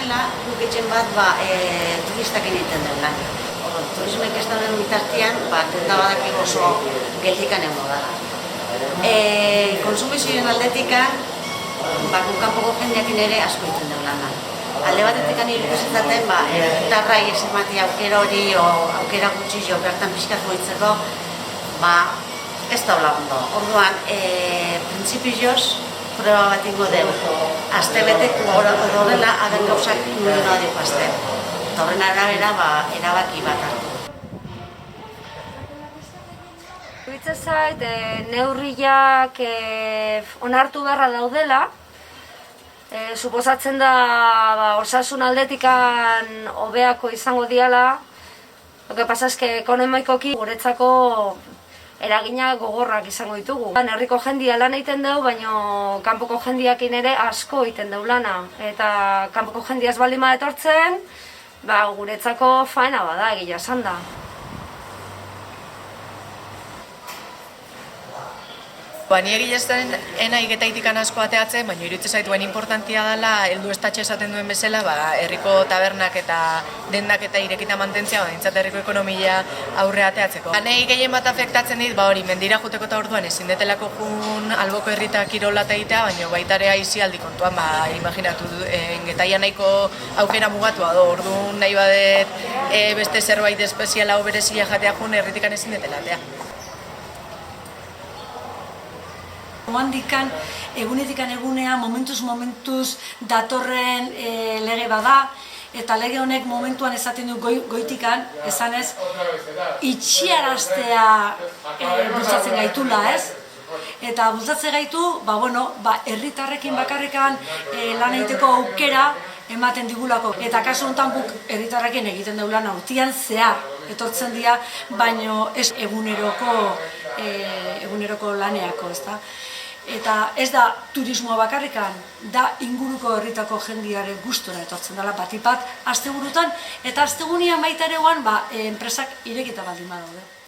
bezala, guk etxen bat turistak egiten dela. Turismek ez dauden bitartian, tenda badak oso geldikan egon dela. Konsumizioen aldetikan, guk kanpoko jendeakin ere asko egiten dela. Alde batetik iruditu zitzaten, herritarrai ez ematea aukera hori, aukera gutxi bertan pixkat goitzeko, ez da hola ondo. Orduan, printzipioz, proba bat ingo dugu. Aztebeteko horrela, agen gauzak nuen hori pazten. Eta horren arabera, erabaki bat hartu. Iruditzen zait, neurriak onartu beharra daudela. Suposatzen da osasun aldetikan hobeako izango diala. Lo que pasa es que ekonomikoki guretzako eragina gogorrak izango ditugu. Herriko jendia lan egiten dugu, baina kanpoko jendiakin ere asko egiten dugu lana. Eta kanpoko jendia ez baldin etortzen, guretzako faena bada, egia esan da. Ni egia esan nahi getaitikan asko ateatzen, baina iruditzen zait importantia dela, heldu estatxe esaten duen bezala, herriko tabernak eta dendak eta irekita mantentzea, behintzat herriko ekonomia aurre ateatzeko. Nahi gehien bat afektatzen dit, hori, mendira juteko eta orduan ezin detelako jun alboko herrita kirolat egitea, baina baita ere aizialdi kontuan, imaginatu, getaia nahiko aukera mugatua do, orduan nahi badet beste zerbait espeziala o berezia jatea jun herritikan ezin detelatea. Handikan, egunetikan egunea, momentuz datorren lege bada, eta lege honek momentuan esaten du goitikan, esanez, itxiaraztea bultzatzen gaitula, ez? Eta bultzatzen gaitu, herritarrekin bakarrikan lan egiteko aukera ematen digulako. Eta kasu honetan guk herritarrekin egiten dugu lan urtean zehar etortzen dira, baino ez eguneroko laneako, ezta? Eta ez da turismoa bakarrikan, da inguruko herritako jendiaren gustora etortzen dela batipat asteburutan, eta astegunean baita ere enpresak irekita baldin badaude.